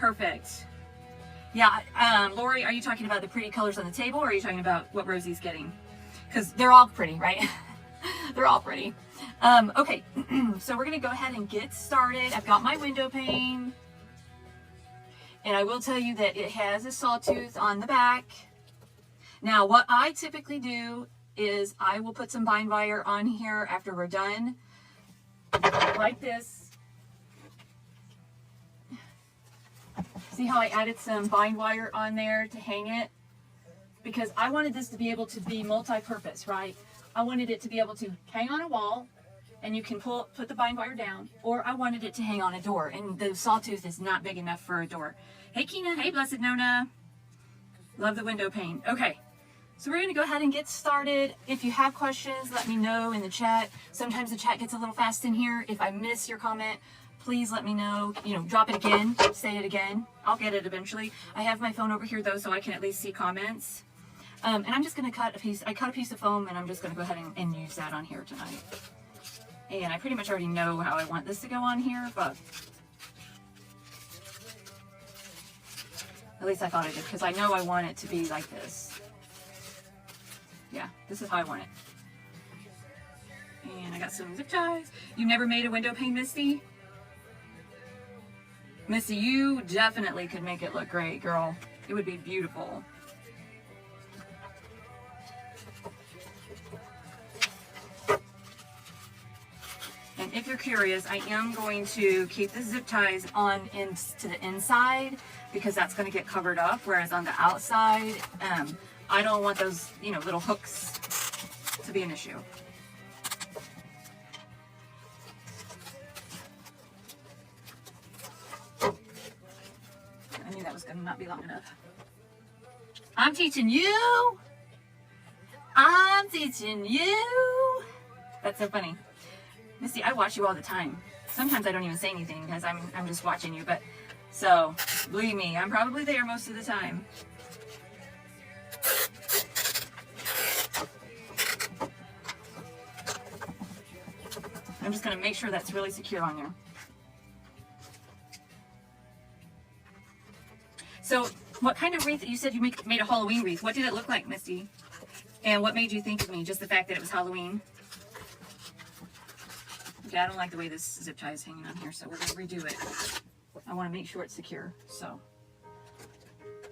perfect. Yeah, Lori, are you talking about the pretty colors on the table, or are you talking about what Rosie's getting? Because they're all pretty, right? They're all pretty. Okay, so we're gonna go ahead and get started. I've got my window pane, and I will tell you that it has a sawtooth on the back. Now, what I typically do is I will put some bind wire on here after we're done, like this. See how I added some bind wire on there to hang it? Because I wanted this to be able to be multi-purpose, right? I wanted it to be able to hang on a wall, and you can put the bind wire down, or I wanted it to hang on a door, and the sawtooth is not big enough for a door. Hey, Keena. Hey, Blessed Nona. Love the window pane. Okay, so we're going to go ahead and get started. If you have questions, let me know in the chat. Sometimes the chat gets a little fast in here. If I miss your comment, please let me know. You know, drop it again, say it again. I'll get it eventually. I have my phone over here though, so I can at least see comments. And I'm just going to cut a piece. I cut a piece of foam, and I'm just going to go ahead and use that on here tonight. And I pretty much already know how I want this to go on here, but at least I thought I did, because I know I want it to be like this. Yeah, this is how I want it. And I got some zip ties. You never made a window pane, Misty? Missy, you definitely could make it look great, girl. It would be beautiful. And if you're curious, I am going to keep the zip ties on to the inside, because that's going to get covered up, whereas on the outside, I don't want those, you know, little hooks to be an issue. I knew that was going to not be long enough. I'm teaching you. I'm teaching you. That's so funny. Misty, I watch you all the time. Sometimes I don't even say anything because I'm just watching you. But so, believe me, I'm probably there most of the time. I'm just going to make sure that's really secure on there. So, what kind of wreath? You said you made a Halloween wreath. What did it look like, Misty? And what made you think of me? Just the fact that it was Halloween? Okay, I don't like the way this zip tie is hanging on here, so we're going to redo it. I want to make sure it's secure, so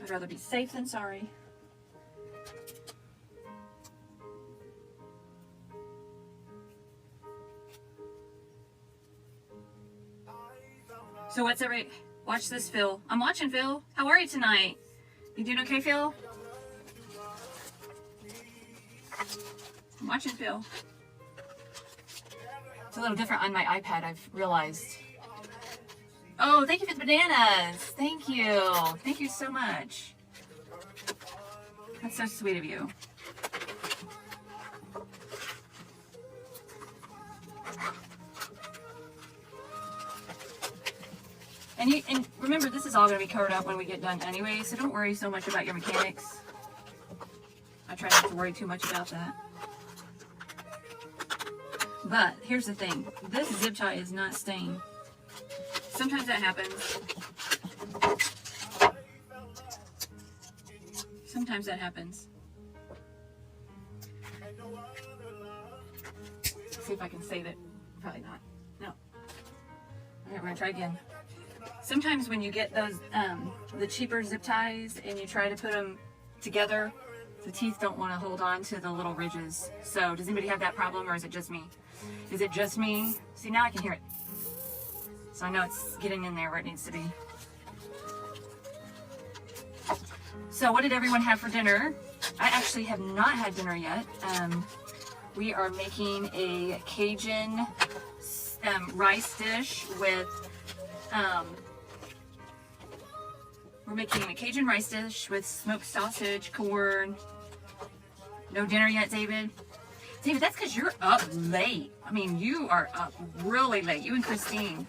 I'd rather be safe than sorry. So what's every... Watch this, Phil. I'm watching, Phil. How are you tonight? You doing okay, Phil? I'm watching, Phil. It's a little different on my iPad, I've realized. Oh, thank you for the bananas. Thank you. Thank you so much. That's so sweet of you. And remember, this is all going to be covered up when we get done anyway, so don't worry so much about your mechanics. I try not to worry too much about that. But here's the thing. This zip tie is not staying. Sometimes that happens. Sometimes that happens. Let's see if I can save it. Probably not. No. All right, we're going to try again. Sometimes when you get those, the cheaper zip ties and you try to put them together, the teeth don't want to hold on to the little ridges. So does anybody have that problem, or is it just me? Is it just me? See, now I can hear it. So I know it's getting in there where it needs to be. So what did everyone have for dinner? I actually have not had dinner yet. We are making a Cajun rice dish with... we're making a Cajun rice dish with smoked sausage, corn. No dinner yet, David? David, that's because you're up late. I mean, you are up really late. You and Christine.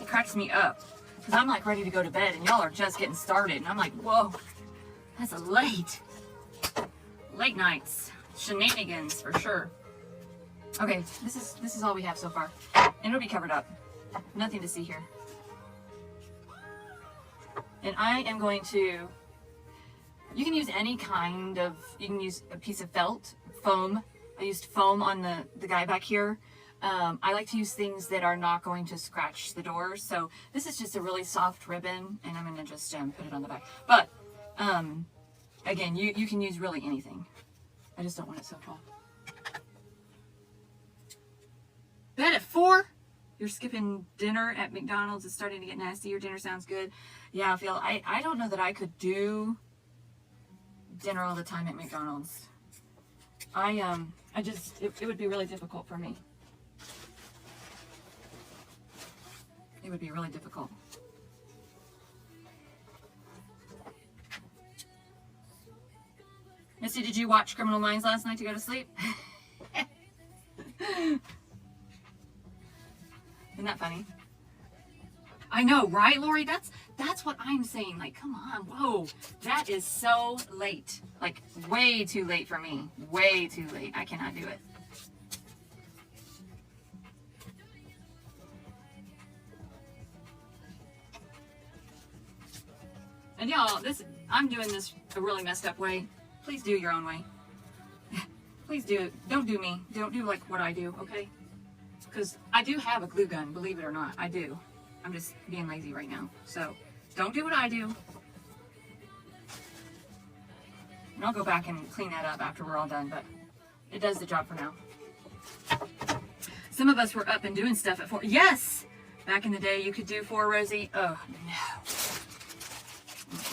It cracks me up. Because I'm like ready to go to bed and y'all are just getting started. And I'm like, whoa, that's a late. Late nights. Shenanigans for sure. Okay, this is all we have so far. And it'll be covered up. Nothing to see here. And I am going to, you can use any kind of, you can use a piece of felt, foam. I used foam on the guy back here. I like to use things that are not going to scratch the doors. So this is just a really soft ribbon, and I'm going to just put it on the back. But again, you can use really anything. I just don't want it so tall. Bed at 4. You're skipping dinner at McDonald's. It's starting to get nasty. Your dinner sounds good. Yeah, Phil, I don't know that I could do dinner all the time at McDonald's. It would be really difficult for me. It would be really difficult. Misty, did you watch Criminal Minds last night to go to sleep? Isn't that funny? I know, right, Lori? That's what I'm saying. Like, come on, whoa. That is so late. Like, way too late for me. Way too late. I cannot do it. And y'all, I'm doing this a really messed up way. Please do your own way. Please do it. Don't do me. Don't do like what I do, okay? Because I do have a glue gun, believe it or not. I do. I'm just being lazy right now. So, don't do what I do. And I'll go back and clean that up after we're all done, but it does the job for now. Some of us were up and doing stuff at 4. Yes! Back in the day, you could do 4, Rosie. Oh,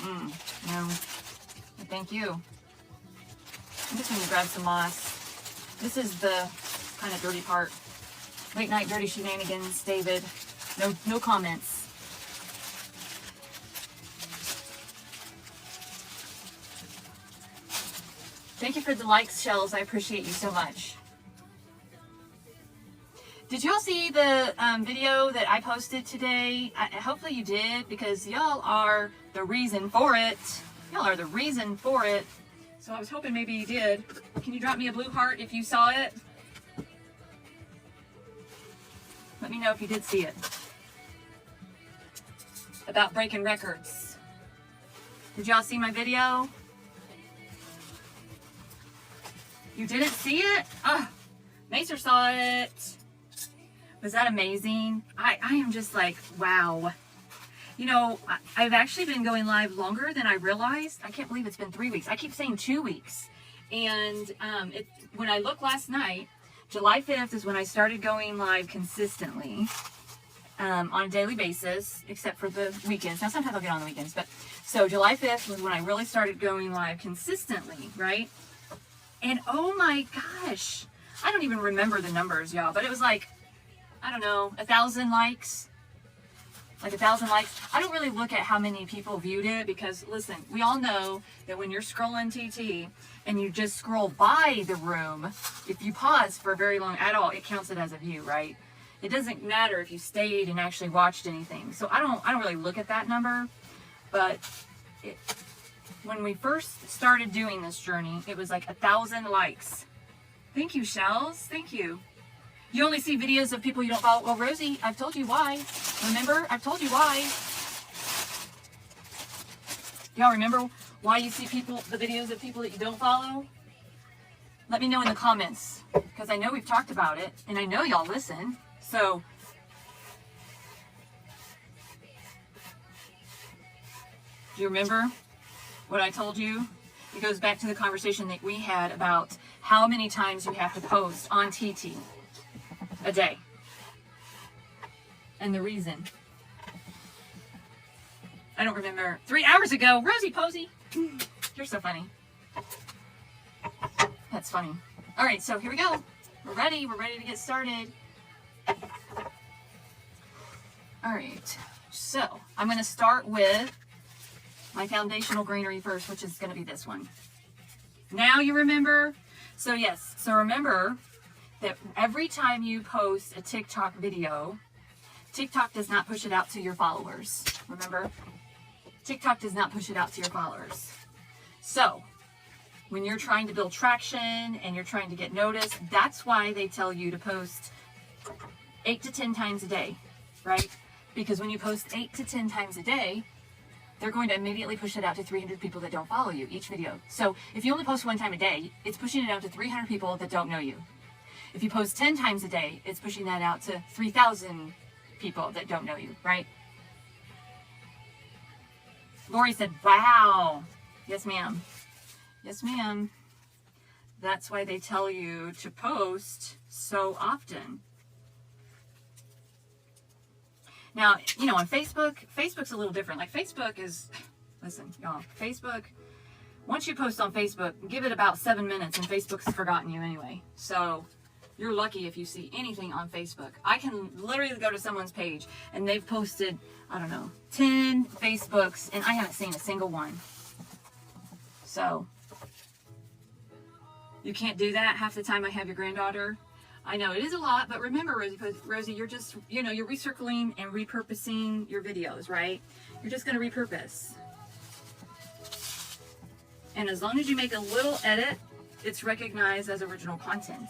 no. No. But thank you. I'm just going to grab some moss. This is the kind of dirty part. Late night dirty shenanigans, David. No comments. Thank you for the likes, Shells. I appreciate you so much. Did y'all see the video that I posted today? Hopefully you did, because y'all are the reason for it. Y'all are the reason for it. So I was hoping maybe you did. Can you drop me a blue heart if you saw it? Let me know if you did see it. About breaking records. Did y'all see my video? You didn't see it? Oh, Macer saw it. Was that amazing? I am just like, wow. You know, I've actually been going live longer than I realized. I can't believe it's been 3 weeks. I keep saying 2 weeks. And when I looked last night, July 5th is when I started going live consistently on a daily basis, except for the weekends. Now, sometimes I'll get on the weekends, but so July 5th was when I really started going live consistently, right? And oh my gosh, I don't even remember the numbers, y'all, but it was like, I don't know, 1,000 likes. Like 1,000 likes. I don't really look at how many people viewed it because, listen, we all know that when you're scrolling TT and you just scroll by the room, if you pause for very long at all, it counts it as a view, right? It doesn't matter if you stayed and actually watched anything. So I don't really look at that number, but when we first started doing this journey, it was like 1,000 likes. Thank you, Shells. Thank you. You only see videos of people you don't follow. Well, Rosie, I've told you why. Remember? I've told you why. Y'all remember why you see the videos of people that you don't follow? Let me know in the comments, because I know we've talked about it, and I know y'all listen. So, do you remember what I told you? It goes back to the conversation that we had about how many times you have to post on TT a day. And the reason. I don't remember. 3 hours ago, Rosie Posey. You're so funny. That's funny. All right, so here we go. We're ready. We're ready to get started. All right. So I'm going to start with my foundational greenery first, which is going to be this one. Now you remember? So yes. So remember that every time you post a TikTok video, TikTok does not push it out to your followers. Remember? TikTok does not push it out to your followers. So, when you're trying to build traction and you're trying to get noticed, that's why they tell you to post 8 to 10 times a day, right? Because when you post 8 to 10 times a day, they're going to immediately push it out to 300 people that don't follow you each video. So if you only post 1 time a day, it's pushing it out to 300 people that don't know you. If you post 10 times a day, it's pushing that out to 3,000 people that don't know you, right? Lori said, wow. Yes, ma'am. Yes, ma'am. That's why they tell you to post so often. Now, you know, on Facebook, Facebook's a little different. Like Facebook is, listen, y'all, Facebook, once you post on Facebook, give it about 7 minutes and Facebook's forgotten you anyway. So you're lucky if you see anything on Facebook. I can literally go to someone's page and they've posted, I don't know, 10 Facebooks and I haven't seen a single one. So you can't do that half the time I have your granddaughter. I know it is a lot, but remember, Rosie, you're just, you know, you're recircling and repurposing your videos, right? You're just going to repurpose. And as long as you make a little edit, it's recognized as original content.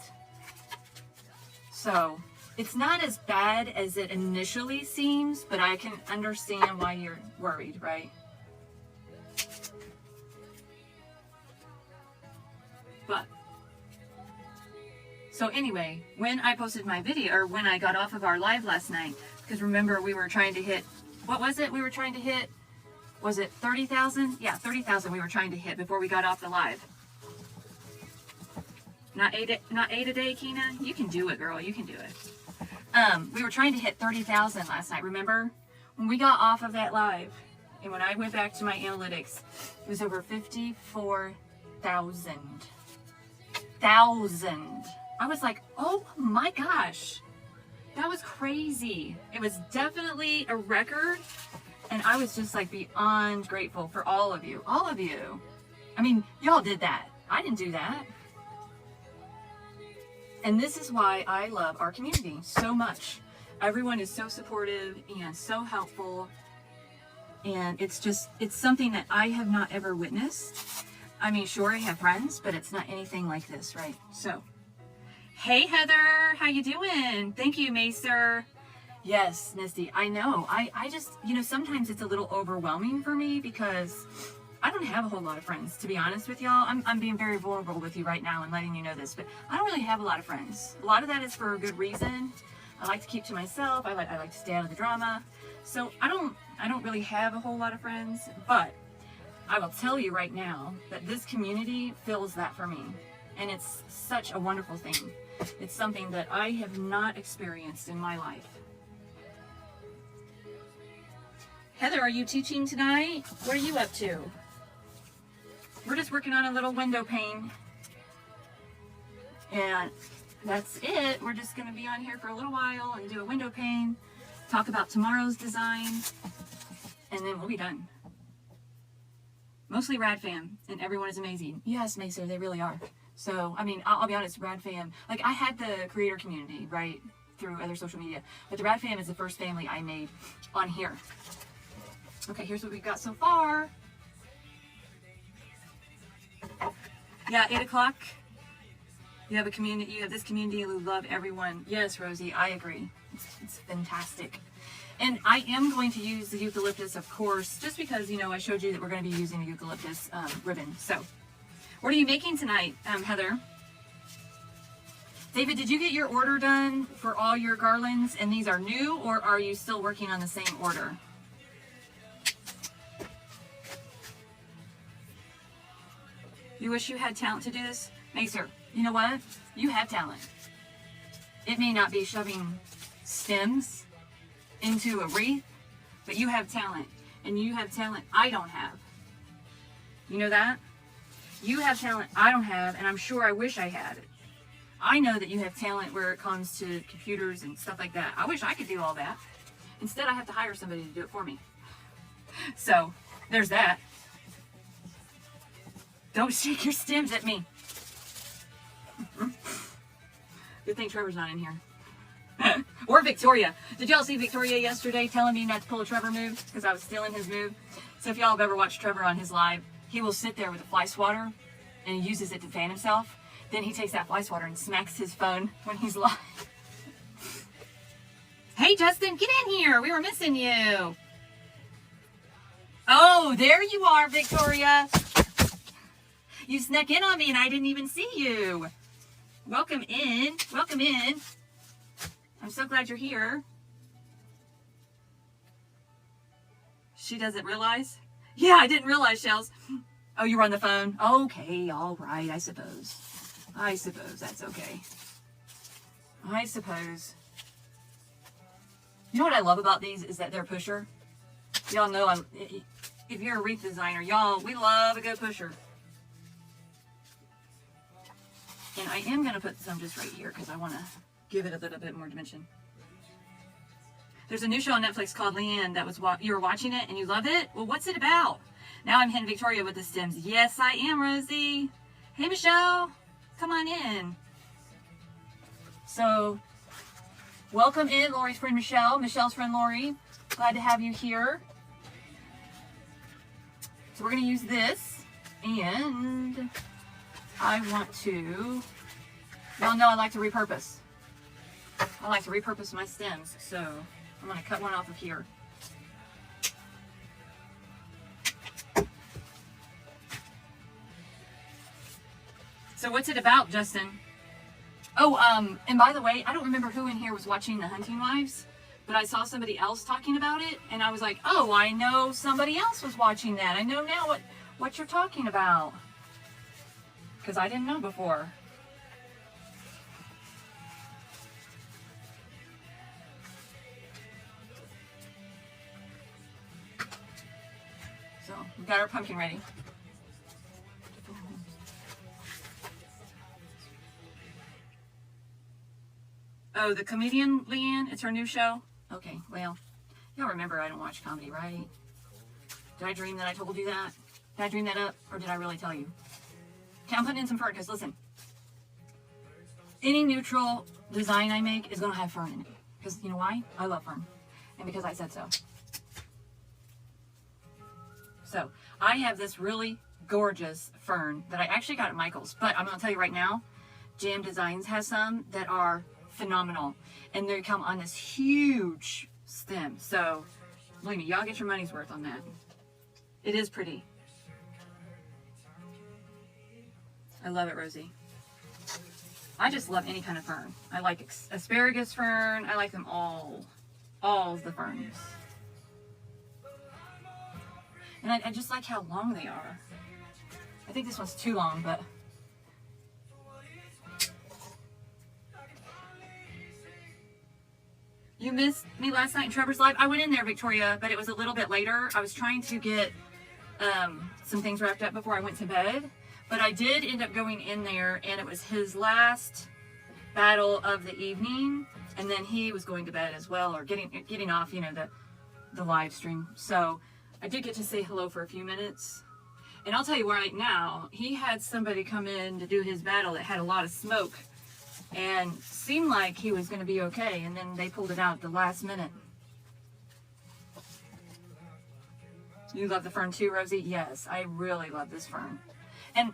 So it's not as bad as it initially seems, but I can understand why you're worried, right? But so anyway, when I posted my video, or when I got off of our live last night, because remember we were trying to hit, what was it we were trying to hit? Was it 30,000? Yeah, 30,000 we were trying to hit before we got off the live. Not eight a day, Kina? You can do it, girl. You can do it. We were trying to hit 30,000 last night, remember? When we got off of that live, and when I went back to my analytics, it was over 54,000. I was like, oh my gosh, that was crazy. It was definitely a record, and I was just like beyond grateful for all of you. All of you. I mean, y'all did that. I didn't do that. And this is why I love our community so much. Everyone is so supportive and so helpful, and it's something that I have not ever witnessed. I mean, sure, I have friends, but it's not anything like this, right? So, hey, Heather, how you doing? Thank you, Macer. Yes, Misty, I know. I just, you know, sometimes it's a little overwhelming for me because I don't have a whole lot of friends, to be honest with y'all. I'm being very vulnerable with you right now and letting you know this, but I don't really have a lot of friends. A lot of that is for a good reason. I like to keep to myself. I like to stay out of the drama. So I don't really have a whole lot of friends, but I will tell you right now that this community fills that for me. And it's such a wonderful thing. It's something that I have not experienced in my life. Heather, are you teaching tonight? What are you up to? We're just working on a little window pane. And that's it. We're just going to be on here for a little while and do a window pane, talk about tomorrow's design, and then we'll be done. Mostly Rad Fam, and everyone is amazing. Yes, Mesa, they really are. So, I mean, I'll be honest, Rad Fam, like I had the creator community, right, through other social media, but the Rad Fam is the first family I made on here. Okay, here's what we've got so far. Yeah, 8 o'clock. You have a community, you have this community who love everyone. Yes, Rosie, I agree. It's fantastic. And I am going to use the eucalyptus, of course, just because, you know, I showed you that we're going to be using the eucalyptus ribbon. So, what are you making tonight, Heather? David, did you get your order done for all your garlands? And these are new, or are you still working on the same order? You wish you had talent to do this? Macer, you know what? You have talent. It may not be shoving stems into a wreath, but you have talent, and you have talent I don't have. You know that? You have talent I don't have, and I'm sure I wish I had it. I know that you have talent where it comes to computers and stuff like that. I wish I could do all that. Instead, I have to hire somebody to do it for me. So, there's that. Don't shake your stems at me. Good thing Trevor's not in here. Or Victoria. Did y'all see Victoria yesterday telling me not to pull a Trevor move because I was stealing his move? So if y'all have ever watched Trevor on his live, he will sit there with a fly swatter and he uses it to fan himself. Then he takes that fly swatter and smacks his phone when he's live. Hey Justin, get in here. We were missing you. Oh, Oh, there you are, Victoria. You snuck in on me and I didn't even see you. Welcome in. Welcome in. I'm so glad you're here. She doesn't realize? Yeah, I didn't realize, Shells. Oh, you were on the phone? Okay, all right, I suppose. I suppose that's okay. I suppose. You know what I love about these is that they're pusher. Y'all know if you're a wreath designer, y'all, we love a good pusher. And I am going to put some just right here because I want to give it a little bit more dimension. There's a new show on Netflix called Leanne that was you were watching it and you love it. Well, what's it about? Now I'm hitting Victoria with the stems. Yes, I am, Rosie. Hey, Michelle. Come on in. So, welcome in, Lori's friend Michelle. Michelle's friend Lori. Glad to have you here. So we're going to use this. And I want to... Y'all know I like to repurpose. I like to repurpose my stems. So, I'm going to cut one off of here. So what's it about, Justin? Oh, and by the way, I don't remember who in here was watching The Hunting Wives, but I saw somebody else talking about it, and I was like, oh, I know somebody else was watching that. I know now what you're talking about. Because I didn't know before. So, we've got our pumpkin ready. Oh, the comedian Leanne, it's her new show? Okay, well, y'all remember I don't watch comedy, right? Did I dream that I told you that? Did I dream that up, or did I really tell you? Okay, I'm putting in some fern, because listen, any neutral design I make is going to have fern in it. Because, you know why? I love fern. And because I said so. So, I have this really gorgeous fern that I actually got at Michael's. But I'm going to tell you right now, Jam Designs has some that are phenomenal, and they come on this huge stem. So believe me, y'all get your money's worth on that. It is pretty. I love it, Rosie. I just love any kind of fern. I like asparagus fern. I like them all of the ferns, and I just like how long they are. I think this one's too long, but you missed me last night in Trevor's live. I went in there, Victoria, but it was a little bit later. I was trying to get some things wrapped up before I went to bed. But I did end up going in there, and it was his last battle of the evening. And then he was going to bed as well, or getting off, you know, the live stream. So I did get to say hello for a few minutes. And I'll tell you right now, he had somebody come in to do his battle that had a lot of smoke. And seemed like he was going to be okay, and then they pulled it out at the last minute. You love the fern too, Rosie? Yes, I really love this fern. And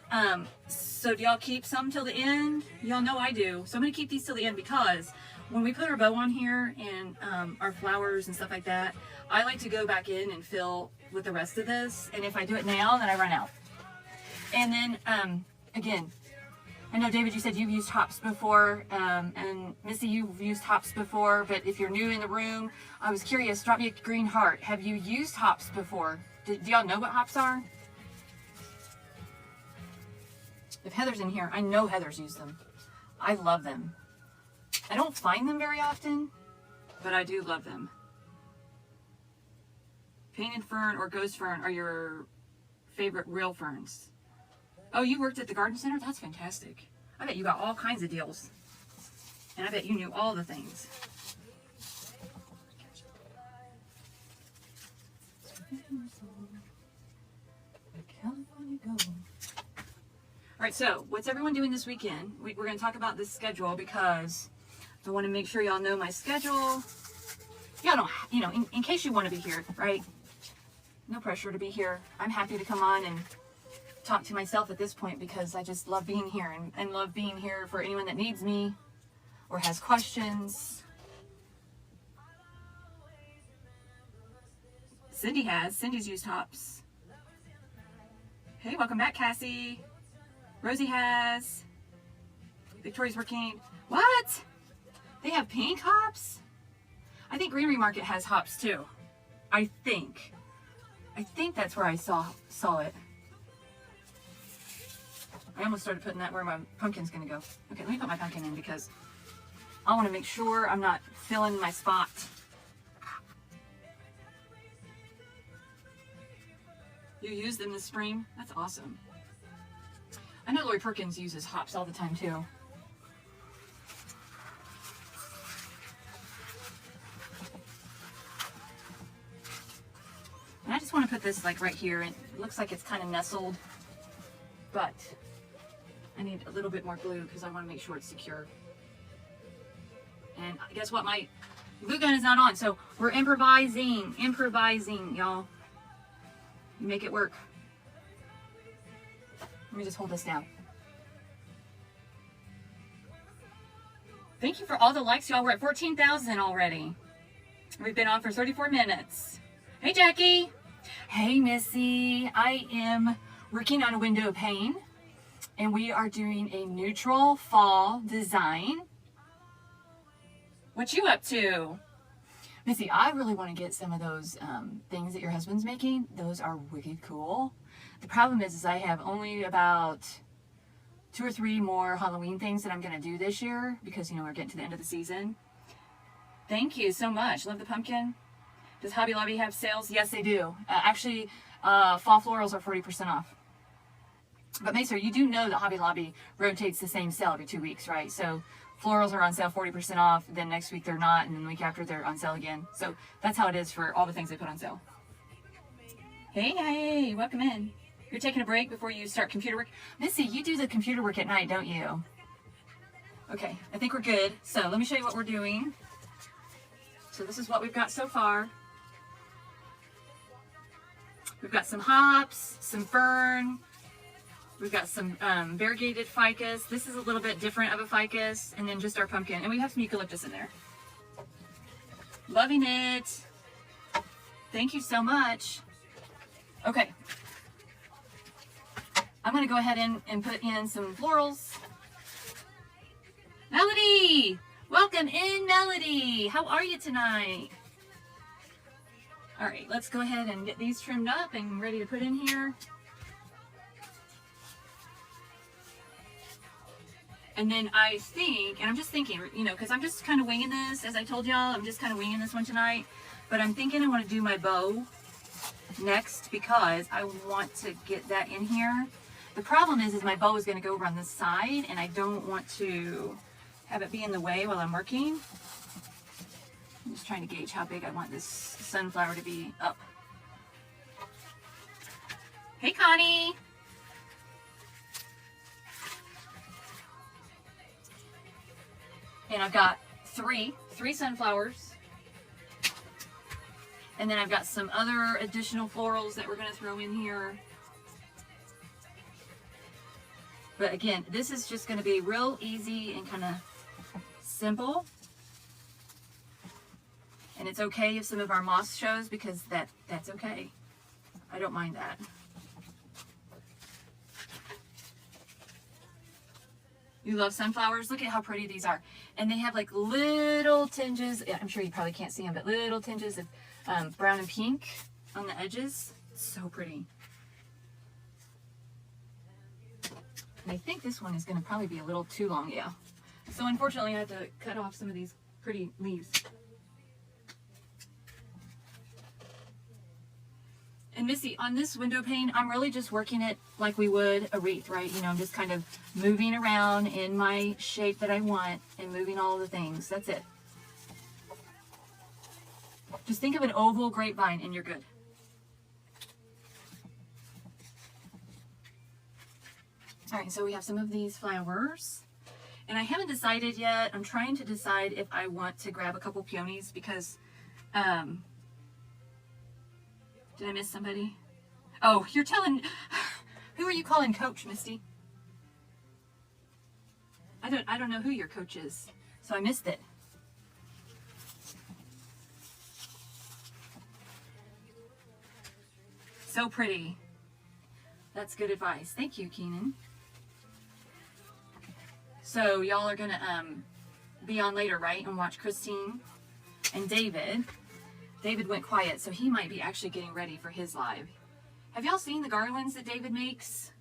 so do y'all keep some till the end? Y'all know I do. So I'm going to keep these till the end because when we put our bow on here and our flowers and stuff like that, I like to go back in and fill with the rest of this. And if I do it now, then I run out. And then, again, I know, David, you said you've used hops before, and Missy, you've used hops before, but if you're new in the room, I was curious, drop me a green heart. Have you used hops before? Do y'all know what hops are? If Heather's in here, I know Heather's used them. I love them. I don't find them very often, but I do love them. Painted fern or ghost fern are your favorite real ferns. Oh, you worked at the garden center? That's fantastic. I bet you got all kinds of deals. And I bet you knew all the things. All right, so what's everyone doing this weekend? We're going to talk about this schedule because I want to make sure y'all know my schedule. Y'all don't, you know, in case you want to be here, right? No pressure to be here. I'm happy to come on and talk to myself at this point because I just love being here and love being here for anyone that needs me or has questions. Cindy's used hops. Hey, welcome back, Cassie. Rosie has. Victoria's working. What? They have pink hops? I think Greenery Market has hops too. I think that's where I saw it. I almost started putting that where my pumpkin's gonna go. Okay, let me put my pumpkin in because I want to make sure I'm not filling my spot. You use them this spring? That's awesome. I know Lori Perkins uses hops all the time too. And I just want to put this like right here. It looks like it's kind of nestled, but I need a little bit more glue because I want to make sure it's secure. And guess what? My glue gun is not on, so we're improvising, y'all. Make it work. Let me just hold this down. Thank you for all the likes, y'all. We're at 14,000 already. We've been on for 34 minutes. Hey, Jackie. Hey, Missy. I am working on a window pane, and we are doing a neutral fall design. What you up to? Missy, I really want to get some of those things that your husband's making. Those are wicked cool. The problem is I have only about 2 or 3 more Halloween things that I'm going to do this year because, you know, we're getting to the end of the season. Thank you so much. Love the pumpkin. Does Hobby Lobby have sales? Yes, they do. Actually, fall florals are 40% off. But make sure you do know that Hobby Lobby rotates the same sale every 2 weeks, right? So florals are on sale 40% off, then next week they're not, and then the week after they're on sale again. So that's how it is for all the things they put on sale. Hey, welcome in. You're taking a break before you start computer work? Missy, you do the computer work at night, don't you? Okay, I think we're good. So let me show you what we're doing. So this is what we've got so far. We've got some hops, some fern. We've got some variegated ficus. This is a little bit different of a ficus, and then just our pumpkin. And we have some eucalyptus in there. Loving it. Thank you so much. Okay. I'm going to go ahead and put in some florals. Melody! Welcome in, Melody. How are you tonight? All right, let's go ahead and get these trimmed up and ready to put in here. And then I think, and I'm just thinking, you know, because I'm just kind of winging this, as I told y'all, I'm just kind of winging this one tonight. But I'm thinking I want to do my bow next because I want to get that in here. The problem is my bow is going to go over on this side, and I don't want to have it be in the way while I'm working. I'm just trying to gauge how big I want this sunflower to be up. Hey, Connie. And I've got three sunflowers. And then I've got some other additional florals that we're going to throw in here. But again, this is just going to be real easy and kind of simple. And it's okay if some of our moss shows because that's okay. I don't mind that. You love sunflowers? Look at how pretty these are. And they have like little tinges, I'm sure you probably can't see them, but little tinges of brown and pink on the edges. It's so pretty. And I think this one is going to probably be a little too long, yeah. So unfortunately I had to cut off some of these pretty leaves. And Missy, on this window pane, I'm really just working it like we would a wreath, right? You know, I'm just kind of moving around in my shape that I want and moving all the things. That's it. Just think of an oval grapevine and you're good. All right, so we have some of these flowers. And I haven't decided yet. I'm trying to decide if I want to grab a couple peonies because... did I miss somebody? Oh, you're telling... Who are you calling coach, Misty? I don't know who your coach is, so I missed it. So pretty. That's good advice. Thank you, Keenan. So y'all are gonna be on later, right? And watch Christine and David. David went quiet, so he might be actually getting ready for his live. Have y'all seen the garlands that David makes?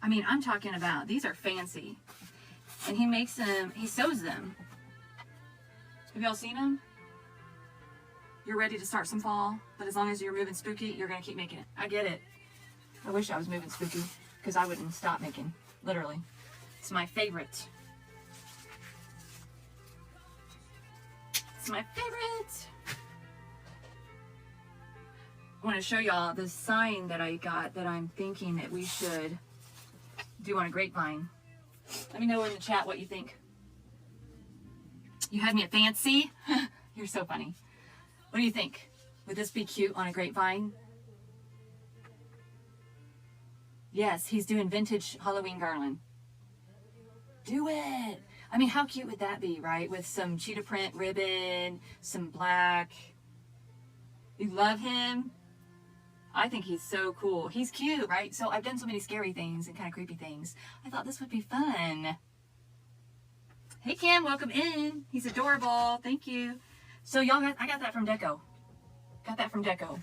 I mean, I'm talking about, these are fancy. And he makes them, he sews them. Have y'all seen them? You're ready to start some fall, but as long as you're moving spooky, you're gonna keep making it. I get it. I wish I was moving spooky, because I wouldn't stop making, literally. It's my favorite. It's my favorite. I want to show y'all the sign that I got that I'm thinking that we should do on a grapevine. Let me know in the chat what you think. You had me at fancy. You're so funny. What do you think? Would this be cute on a grapevine? Yes, he's doing vintage Halloween garland. Do it. I mean, how cute would that be, right? With some cheetah print ribbon, some black. You love him? I think he's so cool. He's cute, right? So I've done so many scary things and kind of creepy things. I thought this would be fun. Hey, Kim, welcome in. He's adorable. Thank you. So y'all, I got that from Decor. Got that from Decor.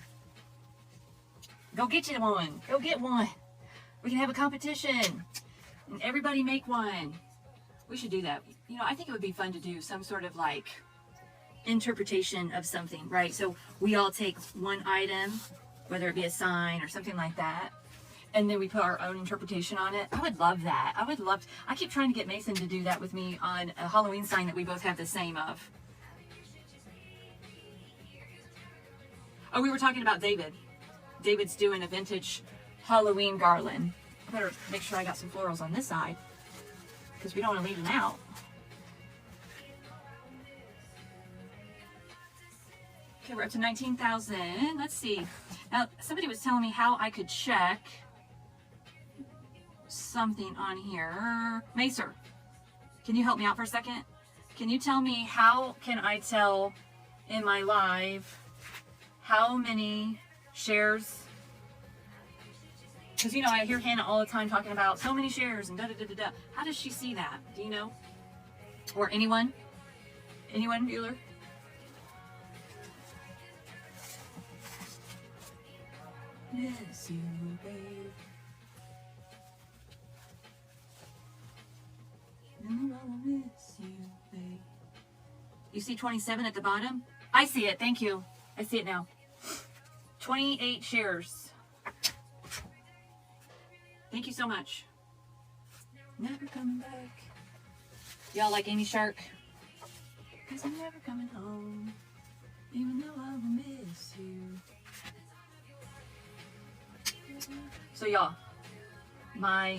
Go get you one. Go get one. We can have a competition and everybody make one. We should do that. You know, I think it would be fun to do some sort of like interpretation of something, right? So we all take one item, whether it be a sign or something like that, and then we put our own interpretation on it. I would love that. I would love, I keep trying to get Mason to do that with me on a Halloween sign that we both have the same of. Oh, we were talking about David. David's doing a vintage Halloween garland. I better make sure I got some florals on this side, because we don't want to leave them out. Okay, we're up to 19,000. Let's see. Now, somebody was telling me how I could check something on here. Macer, can you help me out for a second? Can you tell me how can I tell in my live how many shares? Because, you know, I hear Hannah all the time talking about so many shares and da-da-da-da-da. How does she see that? Do you know? Or anyone? Anyone, Bueller? Miss you, babe. No, I'll miss you, babe. You see 27 at the bottom? I see it. Thank you. I see it now. 28 shares. Thank you so much. Never coming back. Y'all like Amy Shark? Cause I'm never coming home, even though I will miss you. So y'all, my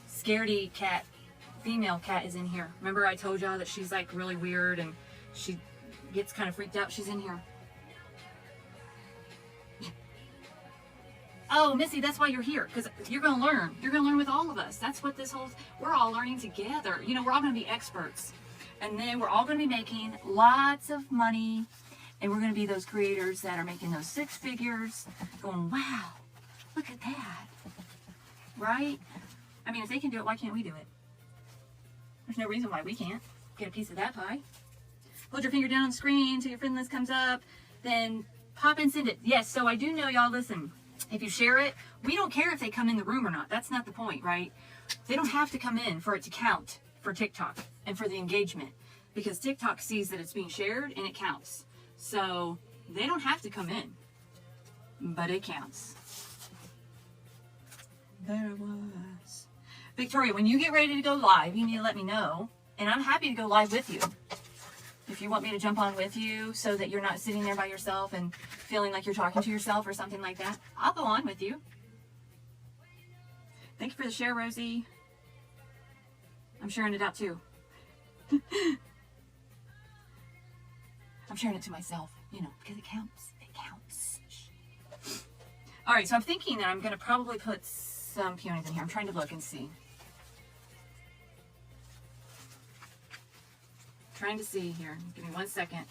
scaredy cat, female cat, is in here. Remember I told y'all that she's like really weird and she gets kind of freaked out? She's in here. Oh, Missy, that's why you're here, because you're going to learn. You're going to learn with all of us. That's what this whole, we're all learning together. You know, we're all going to be experts. And then we're all going to be making lots of money. And we're going to be those creators that are making those six figures, going, wow, look at that. Right? I mean, if they can do it, why can't we do it? There's no reason why we can't get a piece of that pie. Hold your finger down on the screen until your friend list comes up. Then pop and send it. Yes, so I do know, y'all, listen. If you share it, we don't care if they come in the room or not. That's not the point, right? They don't have to come in for it to count for TikTok and for the engagement, because TikTok sees that it's being shared and it counts. So they don't have to come in, but it counts. There it was. Victoria, when you get ready to go live, you need to let me know, and I'm happy to go live with you. If you want me to jump on with you so that you're not sitting there by yourself and feeling like you're talking to yourself or something like that, I'll go on with you. Thank you for the share, Rosie. I'm sharing it out too. I'm sharing it to myself, you know, because it counts. It counts. All right, so I'm thinking that I'm going to probably put some peonies in here. I'm trying to look and see. Trying to see here. Give me 1 second.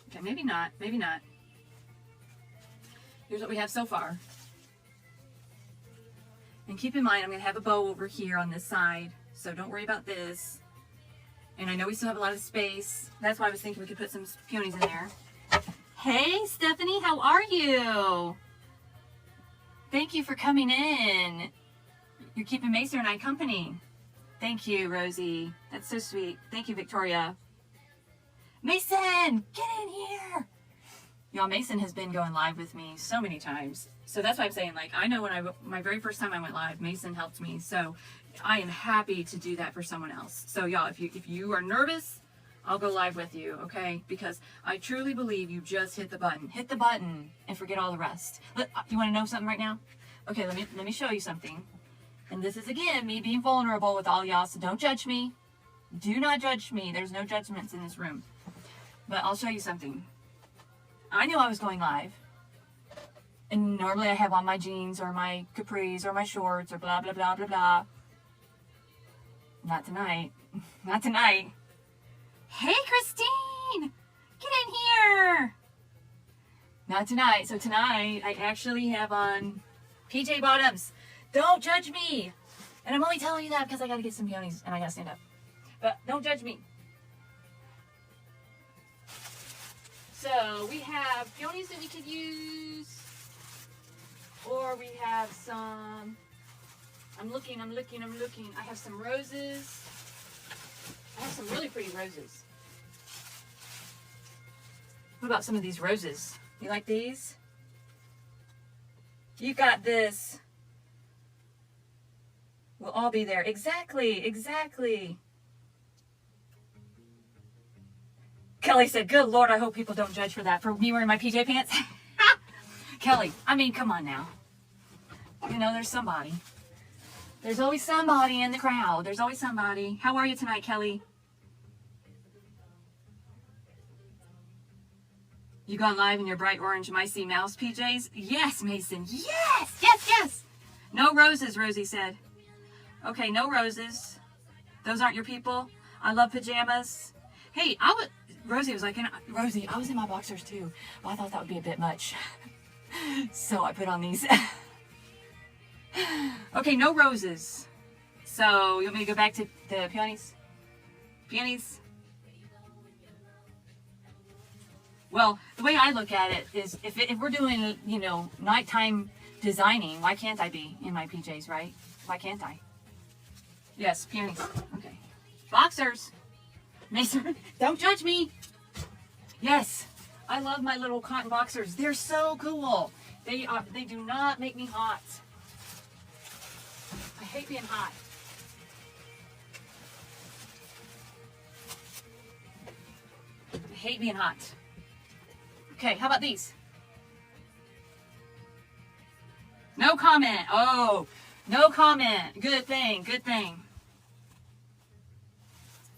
Okay, maybe not. Maybe not. Here's what we have so far. And keep in mind, I'm going to have a bow over here on this side, so don't worry about this. And I know we still have a lot of space. That's why I was thinking we could put some peonies in there. Hey, Stephanie, how are you? Thank you for coming in. You're keeping Mason and I company. Thank you, Rosie. That's so sweet. Thank you, Victoria. Mason, get in here. Y'all, Mason has been going live with me so many times. So that's why I'm saying, like, I know when my very first time I went live, Mason helped me. So I am happy to do that for someone else. So y'all, if you are nervous, I'll go live with you, okay? Because I truly believe you just hit the button. Hit the button and forget all the rest. You want to know something right now? Okay, let me show you something. And this is, again, me being vulnerable with all y'all, so don't judge me. Do not judge me. There's no judgments in this room. But I'll show you something. I knew I was going live. And normally I have on my jeans or my capris or my shorts or blah, blah, blah, blah, blah. Not tonight. Not tonight. Hey, Christine! Get in here! Not tonight. So tonight I actually have on PJ bottoms. Don't judge me. And I'm only telling you that because I got to get some peonies and I got to stand up. But don't judge me. So we have peonies that we could use. Or we have some, I'm looking. I have some roses. I have some really pretty roses. What about some of these roses? You like these? You got this. We'll all be there. Exactly, exactly. Kelly said, good Lord, I hope people don't judge for that. For me wearing my PJ pants? Kelly, I mean, come on now. You know, there's somebody. There's always somebody in the crowd. There's always somebody. How are you tonight, Kelly? You gone live in your bright orange Micey Mouse PJs? Yes, Mason. Yes, yes, yes. No roses, Rosie said. Okay, no roses. Those aren't your people. I love pajamas. Hey, Rosie was like, Rosie, I was in my boxers too. Well, I thought that would be a bit much. So I put on these. Okay, no roses. So you want me to go back to the peonies? Peonies? Well, the way I look at it is if we're doing, you know, nighttime designing, why can't I be in my PJs, right? Why can't I? Yes, peonies. Okay. Boxers. Mason, don't judge me. Yes, I love my little cotton boxers. They're so cool. They do not make me hot. I hate being hot. I hate being hot. Okay, how about these? No comment. Oh, no comment. Good thing, good thing.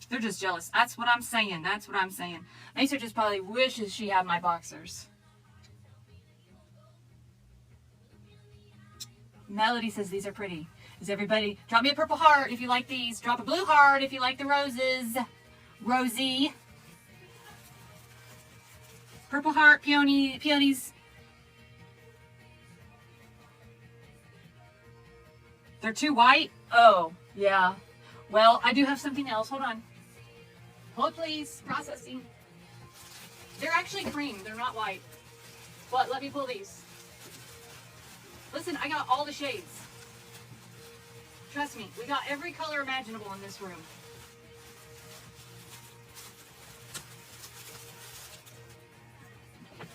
They're just jealous. That's what I'm saying. That's what I'm saying. Mesa just probably wishes she had my boxers. Melody says these are pretty. Is everybody, drop me a purple heart if you like these. Drop a blue heart if you like the roses. Rosie. Purple heart, peonies. They're too white? Oh, yeah. Well, I do have something else. Hold on. Hold please. Processing. They're actually cream. They're not white. But let me pull these. Listen, I got all the shades. Trust me, we got every color imaginable in this room.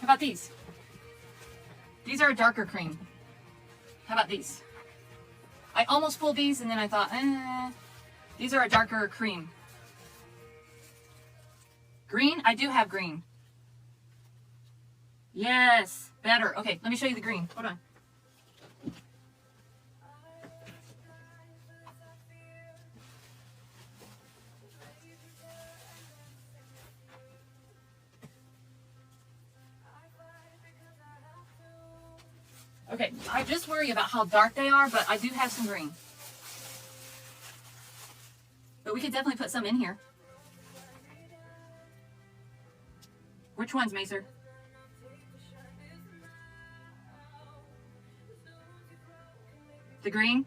How about these? These are a darker cream. How about these? I almost pulled these and then I thought, these are a darker cream. Green? I do have green. Yes, better. Okay, let me show you the green. Hold on. Okay, I just worry about how dark they are, but I do have some green. But we could definitely put some in here. Which ones, Macer? The green?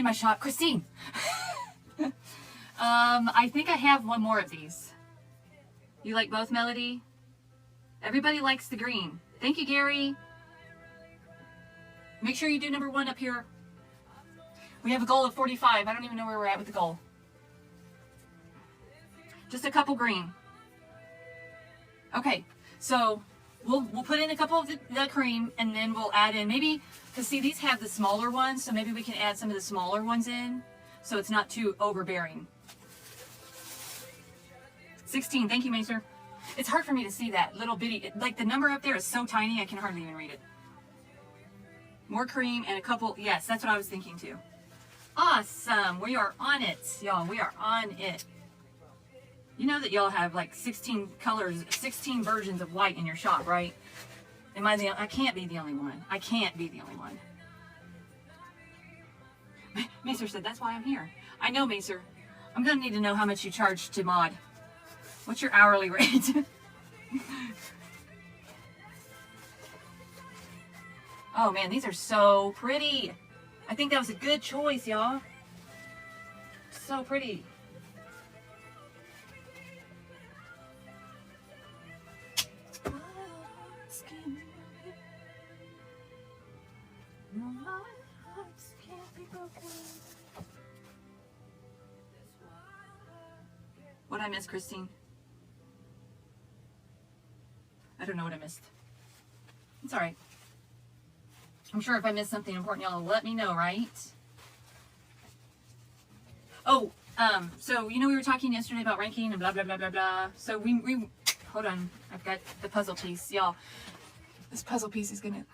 my shop. Christine. I think I have one more of these. You like both, Melody? Everybody likes the green. Thank you, Gary. Make sure you do number 1 up here. We have a goal of 45. I don't even know where we're at with the goal. Just a couple green. Okay, so we'll put in a couple of the cream, and then we'll add in maybe, because see, these have the smaller ones, so maybe we can add some of the smaller ones in, so it's not too overbearing. 16, thank you, Macer. It's hard for me to see that little bitty, like the number up there is so tiny, I can hardly even read it. More cream and a couple, yes, that's what I was thinking too. Awesome, we are on it, y'all, we are on it. You know that y'all have like 16 colors, 16 versions of white in your shop, right? Am I I can't be the only one. I can't be the only one. Macer said, that's why I'm here. I know, Macer. I'm going to need to know how much you charge to mod. What's your hourly rate? Oh man, these are so pretty. I think that was a good choice, y'all. So pretty. What I missed, Christine? I don't know what I missed. It's all right. I'm sure if I missed something important, y'all will let me know, right? Oh, so you know we were talking yesterday about ranking and blah blah blah blah blah. So we hold on. I've got the puzzle piece, y'all. This puzzle piece is gonna.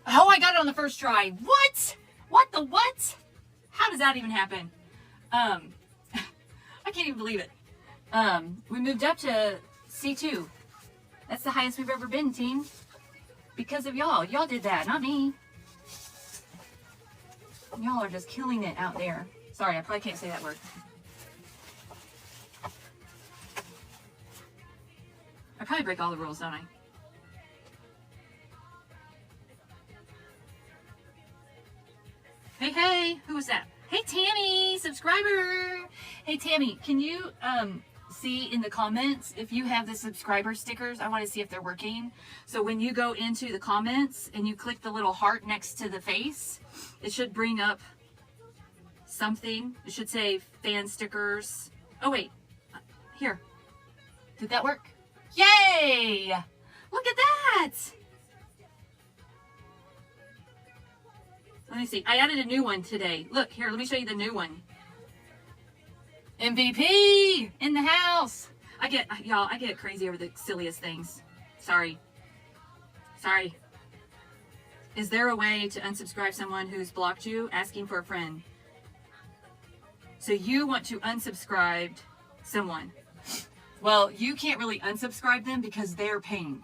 Oh, I got it on the first try. What? What the what? How does that even happen? I can't even believe it. We moved up to C2. That's the highest we've ever been, team. Because of y'all. Y'all did that, not me. Y'all are just killing it out there. Sorry, I probably can't say that word. I probably break all the rules, don't I? Hey, hey, who was that? Hey, Tammy, subscriber. Hey, Tammy, can you see in the comments if you have the subscriber stickers? I want to see if they're working. So when you go into the comments and you click the little heart next to the face, it should bring up something. It should say fan stickers. Oh, wait. Here. Did that work? Yay! Look at that! Let me see. I added a new one today. Look, here, let me show you the new one. MVP in the house. Y'all, I get crazy over the silliest things. Sorry. Sorry. Is there a way to unsubscribe someone who's blocked you? Asking for a friend. So you want to unsubscribe someone. Well, you can't really unsubscribe them because they're paying.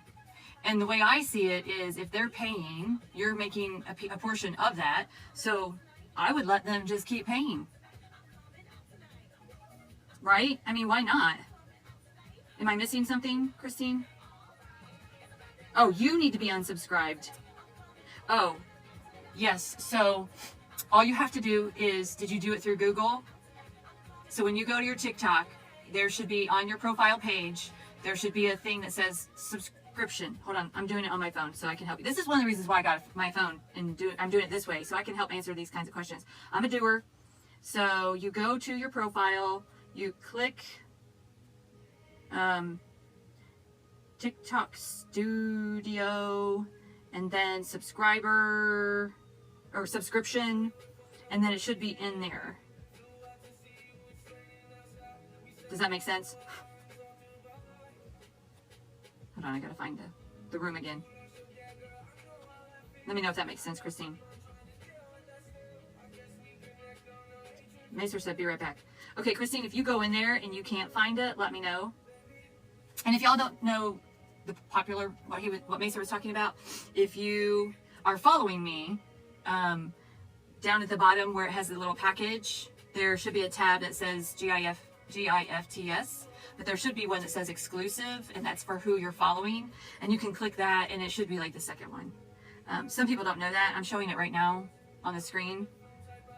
And the way I see it is if they're paying, you're making a portion of that. So I would let them just keep paying. Right? I mean, why not? Am I missing something, Christine? Oh, you need to be unsubscribed. Oh, yes. So all you have to do is, did you do it through Google? So when you go to your TikTok, there should be on your profile page, there should be a thing that says subscription. Hold on, I'm doing it on my phone so I can help you. This is one of the reasons why I got my phone and I'm doing it this way so I can help answer these kinds of questions. I'm a doer. So you go to your profile, you click TikTok Studio and then subscriber or subscription, and then it should be in there. Does that make sense? Hold on, I gotta find the room again. Let me know if that makes sense, Christine. Macer said, be right back. Okay, Christine, if you go in there and you can't find it, let me know. And if y'all don't know the popular, what Macer was talking about, if you are following me, down at the bottom where it has the little package, there should be a tab that says GIFTS, but there should be one that says exclusive, and that's for who you're following. And you can click that, and it should be like the second one. Some people don't know that. I'm showing it right now on the screen.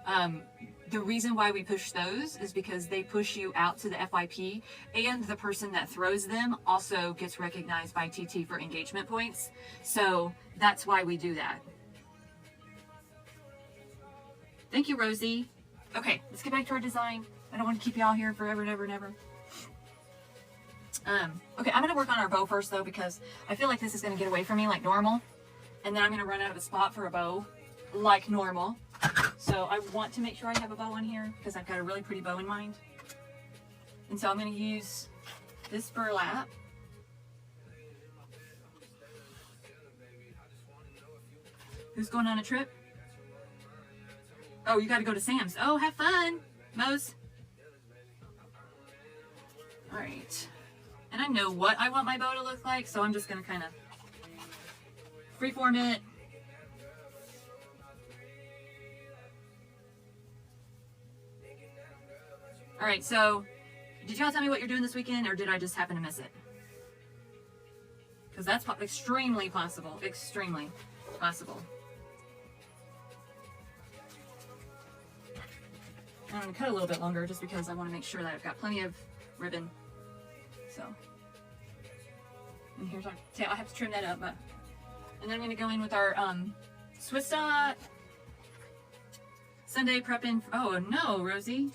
The reason why we push those is because they push you out to the FYP, and the person that throws them also gets recognized by TT for engagement points. So that's why we do that. Thank you, Rosie. Okay, let's get back to our design. I don't want to keep y'all here forever and ever and ever. Okay, I'm going to work on our bow first, though, because I feel like this is going to get away from me like normal. And then I'm going to run out of a spot for a bow like normal. So I want to make sure I have a bow on here because I've got a really pretty bow in mind. And so I'm going to use this burlap. Who's going on a trip? Oh, you got to go to Sam's. Oh, have fun, Mose. All right. And I know what I want my bow to look like, so I'm just going to kind of freeform it. All right, so did y'all tell me what you're doing this weekend, or did I just happen to miss it? Because that's extremely possible. Extremely possible. I'm going to cut a little bit longer just because I want to make sure that I've got plenty of ribbon. So, and here's our tail. I have to trim that up, but, and then I'm going to go in with our Swiss dot. Sunday prepping. Oh no, Rosie.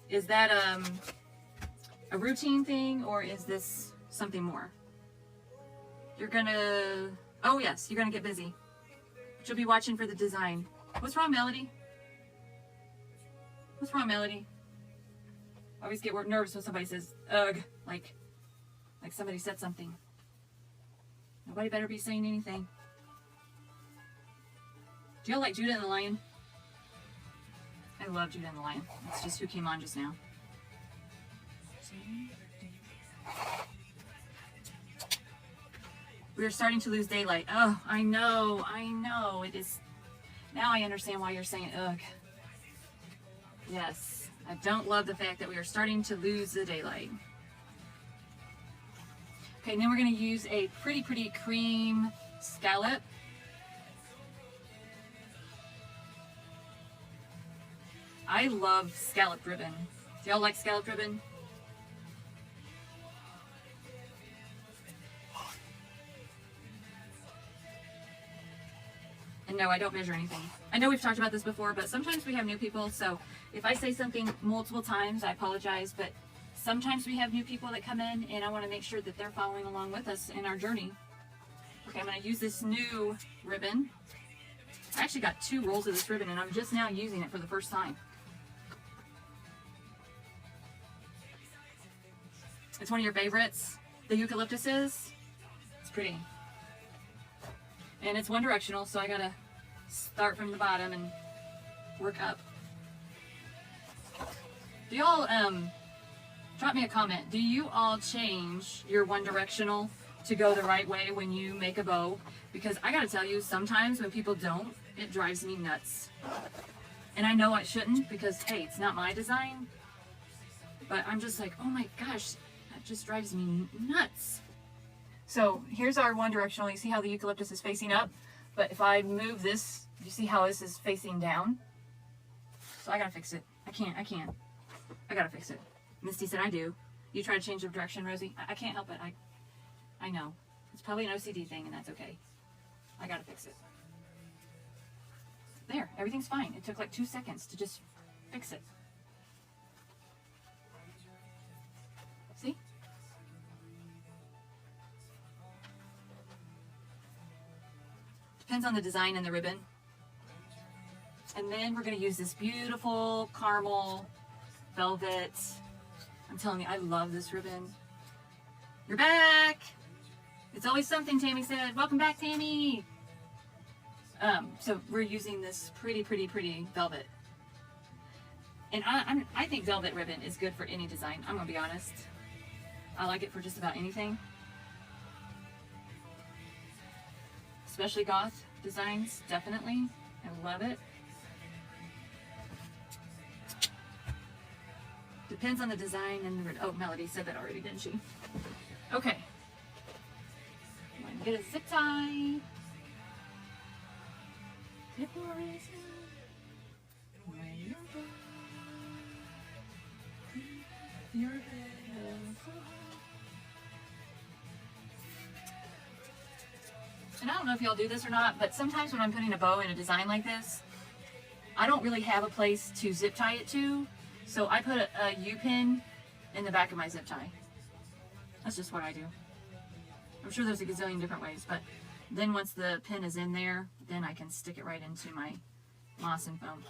Is that a routine thing, or is this something more? You're gonna, oh yes, you're gonna get busy. But you'll be watching for the design. What's wrong, Melody? What's wrong, Melody? I always get nervous when somebody says, ugh, like somebody said something. Nobody better be saying anything. Do y'all like Judah and the Lion? I love Judah and the Lion. That's just who came on just now. We are starting to lose daylight. Oh, I know. It is. Now I understand why you're saying ugh. Yes, I don't love the fact that we are starting to lose the daylight. Okay, and then we're going to use a pretty cream scallop. I love scalloped ribbon. Do y'all like scalloped ribbon? And no, I don't measure anything. I know we've talked about this before, but sometimes we have new people, so if I say something multiple times, I apologize, but sometimes we have new people that come in, and I want to make sure that they're following along with us in our journey. Okay, I'm going to use this new ribbon. I actually got 2 rolls of this ribbon, and I'm just now using it for the first time. It's one of your favorites, the eucalyptus is. It's pretty. And it's one directional, so I gotta start from the bottom and work up. Do y'all, drop me a comment. Do you all change your one directional to go the right way when you make a bow? Because I gotta tell you, sometimes when people don't, it drives me nuts. And I know I shouldn't because, hey, it's not my design. But I'm just like, oh my gosh, that just drives me nuts. So here's our one directional. You see how the eucalyptus is facing up? But if I move this, you see how this is facing down? So I gotta fix it. I can't. I gotta fix it. Misty said I do. You try to change the direction, Rosie? I can't help it. I know. It's probably an OCD thing, and that's okay. I gotta fix it. There, everything's fine. It took like 2 seconds to just fix it. See? Depends on the design and the ribbon. And then we're going to use this beautiful caramel velvet. I'm telling you, I love this ribbon. You're back! It's always something, Tammy said. Welcome back, Tammy! So we're using this pretty velvet. And I think velvet ribbon is good for any design. I'm going to be honest. I like it for just about anything. Especially goth designs, definitely. I love it. Depends on the design and the... Oh, Melody said that already, didn't she? Okay. I'm going to get a zip tie. your head. And I don't know if y'all do this or not, but sometimes when I'm putting a bow in a design like this, I don't really have a place to zip tie it to, so I put a U-pin in the back of my zip tie. That's just what I do. I'm sure there's a gazillion different ways, but then once the pin is in there, then I can stick it right into my moss and foam.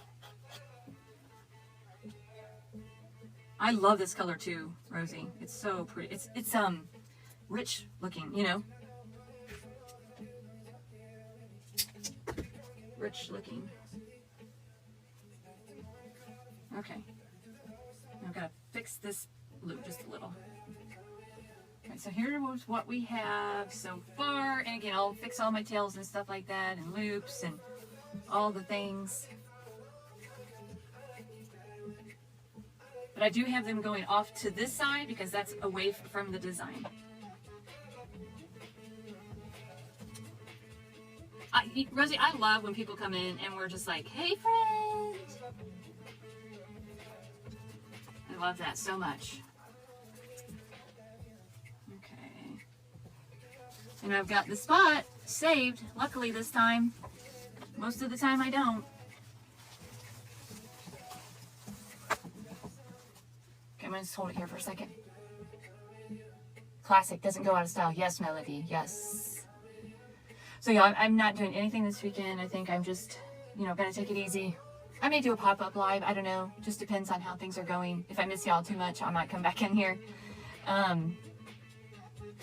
I love this color too, Rosie. It's so pretty. It's rich looking, you know. Rich looking. Okay. Now I've got to fix this blue just a little. Okay, so here was what we have so far. And again, I'll fix all my tails and stuff like that, and loops and all the things. But I do have them going off to this side because that's away from the design. Rosie, I love when people come in and we're just like, hey friend. I love that so much. Okay. And I've got the spot saved, luckily this time. Most of the time I don't. Okay, I'm gonna just hold it here for a second. Classic, doesn't go out of style. Yes, Melody, yes. So yeah, I'm not doing anything this weekend. I think I'm just, you know, gonna take it easy. I may do a pop-up live, I don't know. Just depends on how things are going. If I miss y'all too much, I might come back in here.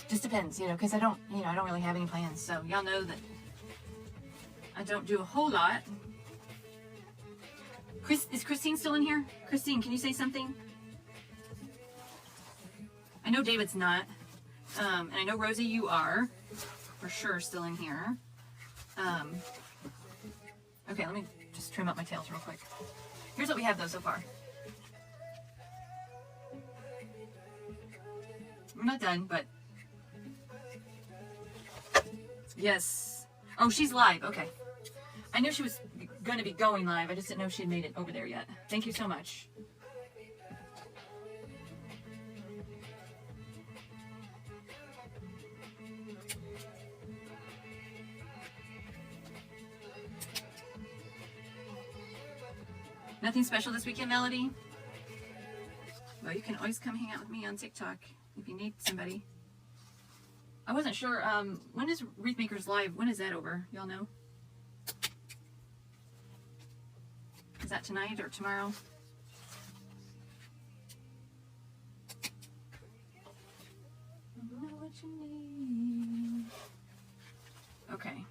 Just depends, you know, because I don't really have any plans. So y'all know that I don't do a whole lot. Is Christine still in here? Christine, can you say something? I know David's not. And I know Rosie, you are for sure still in here. Okay, let me just trim up my tails real quick. Here's what we have though so far. I'm not done, but yes. Oh, she's live. Okay. I knew she was going to be going live. I just didn't know she had made it over there yet. Thank you so much. Nothing special this weekend, Melody? Well, you can always come hang out with me on TikTok if you need somebody. I wasn't sure. When is Wreath Makers Live? When is that over? Y'all know? Is that tonight or tomorrow? I know what you need. Okay.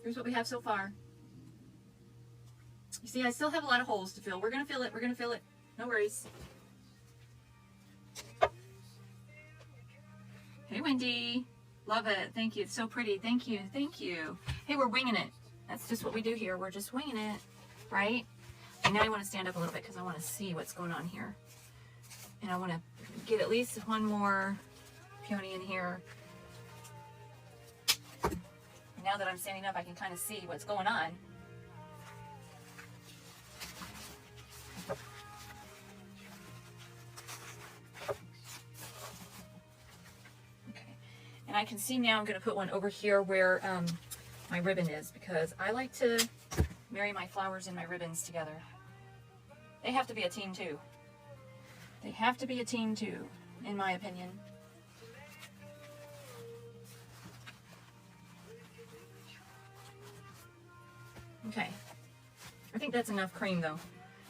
Here's what we have so far. You see, I still have a lot of holes to fill. We're going to fill it. We're going to fill it. No worries. Hey, Wendy. Love it. Thank you. It's so pretty. Thank you. Thank you. Hey, we're winging it. That's just what we do here. We're just winging it, right? And now I want to stand up a little bit because I want to see what's going on here. And I want to get at least one more peony in here. Now that I'm standing up, I can kind of see what's going on. Okay, and I can see now I'm going to put one over here where my ribbon is, because I like to marry my flowers and my ribbons together. They have to be a team too. They have to be a team too, in my opinion. Okay, I think that's enough cream though.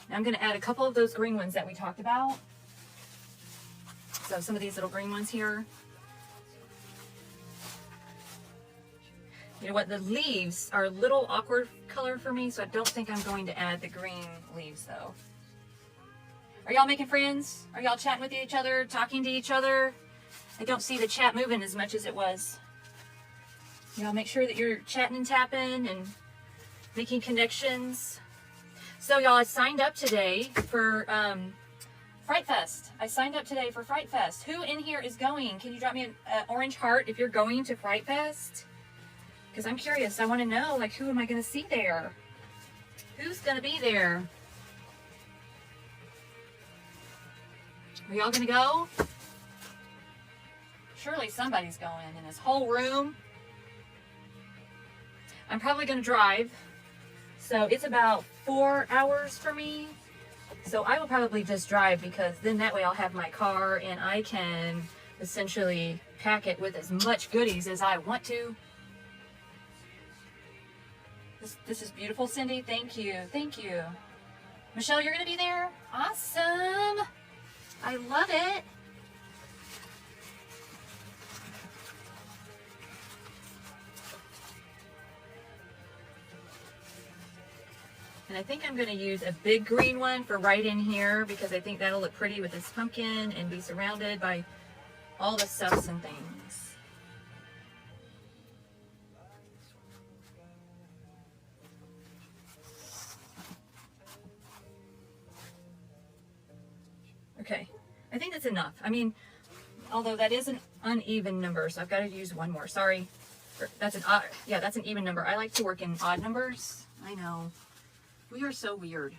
Now I'm going to add a couple of those green ones that we talked about. So some of these little green ones here. You know what, the leaves are a little awkward color for me, so I don't think I'm going to add the green leaves though. Are y'all making friends? Are y'all chatting with each other, talking to each other? I don't see the chat moving as much as it was. Y'all make sure that you're chatting and tapping and making connections. So y'all, I signed up today for Fright Fest. I signed up today for Fright Fest. Who in here is going? Can you drop me an orange heart if you're going to Fright Fest? Because I'm curious. I want to know, like, who am I going to see there? Who's gonna be there? Are y'all gonna go? Surely somebody's going in this whole room. I'm probably gonna drive. So it's about 4 hours for me. So I will probably just drive, because then that way I'll have my car and I can essentially pack it with as much goodies as I want to. This is beautiful, Cindy. Thank you. Thank you. Michelle, you're going to be there? Awesome. I love it. And I think I'm going to use a big green one for right in here, because I think that'll look pretty with this pumpkin and be surrounded by all the stuffs and things. Okay, I think that's enough. I mean, although that is an uneven number, so I've got to use one more. Sorry. That's an odd, yeah, that's an even number. I like to work in odd numbers. I know. We are so weird.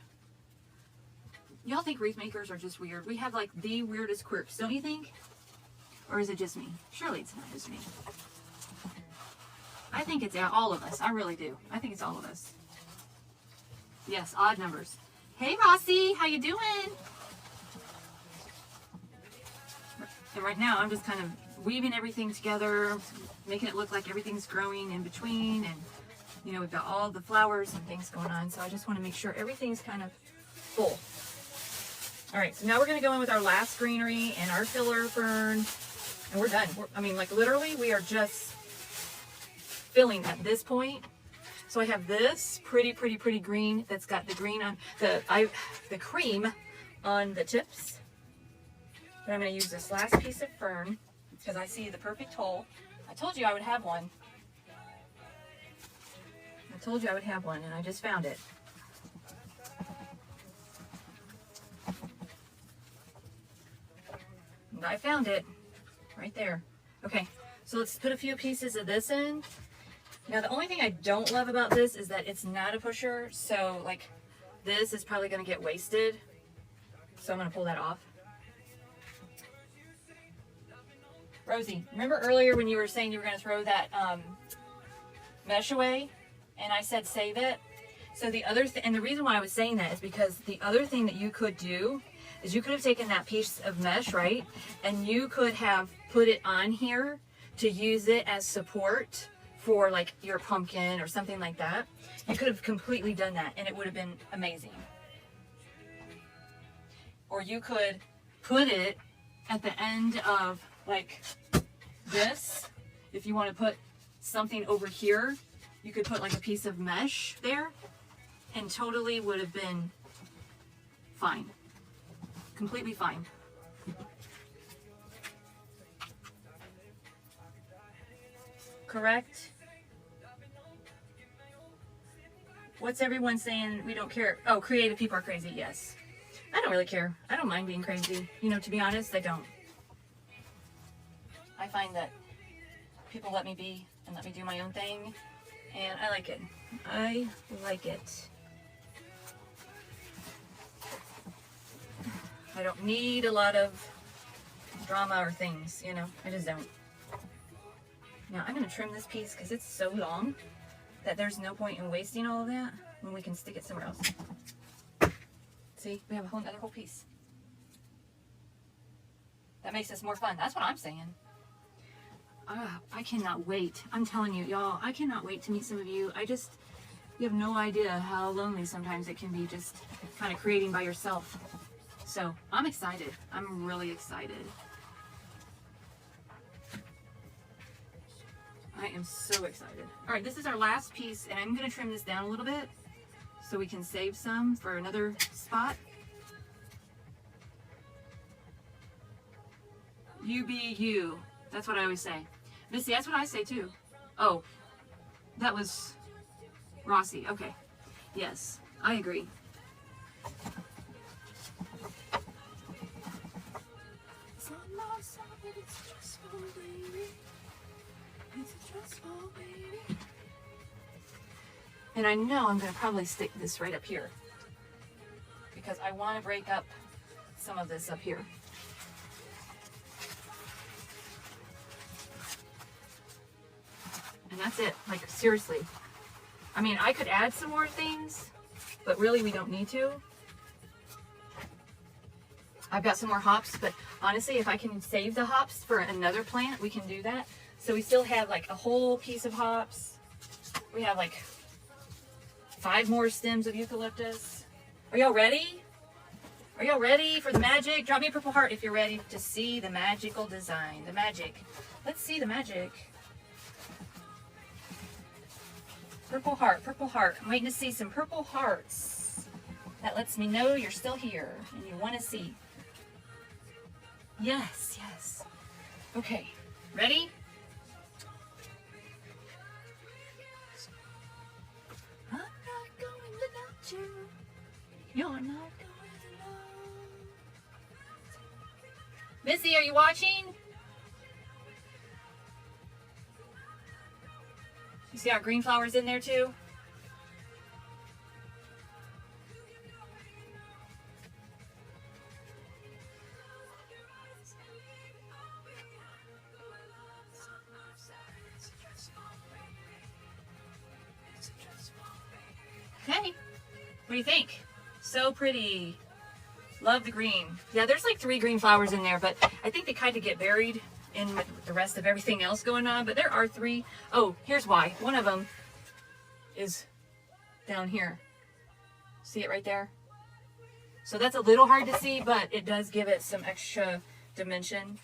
Y'all think wreath makers are just weird? We have like the weirdest quirks, don't you think? Or is it just me? Surely it's not just me. I think it's all of us. I really do. I think it's all of us. Yes, odd numbers. Hey, Rossi, how you doing? And right now, I'm just kind of weaving everything together, making it look like everything's growing in between, and you know, we've got all the flowers and things going on, so I just want to make sure everything's kind of full. All right, so now we're going to go in with our last greenery and our filler fern, and we're done. I mean, like literally, we are just filling at this point. So I have this pretty green that's got the green on the cream on the tips. But I'm going to use this last piece of fern because I see the perfect hole. I told you I would have one. I told you I would have one, and I just found it. And I found it right there. Okay, so let's put a few pieces of this in. Now, the only thing I don't love about this is that it's not a pusher, so like this is probably going to get wasted. So I'm going to pull that off. Rosie, remember earlier when you were saying you were going to throw that mesh away? And I said save it. So the other thing, and the reason why I was saying that is because the other thing that you could do is you could have taken that piece of mesh, right? And you could have put it on here to use it as support for like your pumpkin or something like that. You could have completely done that and it would have been amazing. Or you could put it at the end of like this. If you want to put something over here, you could put like a piece of mesh there and totally would have been fine. Completely fine. Correct? What's everyone saying? We don't care. Oh, creative people are crazy. Yes. I don't really care. I don't mind being crazy. You know, to be honest, I don't. I find that people let me be and let me do my own thing, and I like it. I like it. I don't need a lot of drama or things, you know. I just don't. Now I'm going to trim this piece because it's so long that there's no point in wasting all of that when we can stick it somewhere else. See, we have another whole piece. That makes this more fun. That's what I'm saying. I cannot wait. I'm telling you, y'all, I cannot wait to meet some of you. You have no idea how lonely sometimes it can be just kind of creating by yourself. So I'm excited. I'm really excited. I am so excited. All right, this is our last piece, and I'm going to trim this down a little bit so we can save some for another spot. You be you. That's what I always say. Missy, that's what I say too. Oh, that was Rossi. Okay. Yes, I agree. And I know I'm going to probably stick this right up here because I want to break up some of this up here. And that's it. Like, seriously. I mean, I could add some more things, but really we don't need to. I've got some more hops, but honestly, if I can save the hops for another plant, we can do that. So we still have like a whole piece of hops. We have like 5 more stems of eucalyptus. Are y'all ready? Are y'all ready for the magic? Drop me a purple heart if you're ready to see the magical design. The magic. Let's see the magic. Purple heart, purple heart. I'm waiting to see some purple hearts. That lets me know you're still here and you want to see. Yes, yes. Okay, ready? I'm not going without you. You're not going alone. Missy, are you watching? You see our green flowers in there too? Okay, what do you think? So pretty. Love the green. Yeah, there's like 3 green flowers in there, but I think they kind of get buried in with the rest of everything else going on, but there are 3. Oh, here's why. One of them is down here. See it right there? So that's a little hard to see, but it does give it some extra dimension.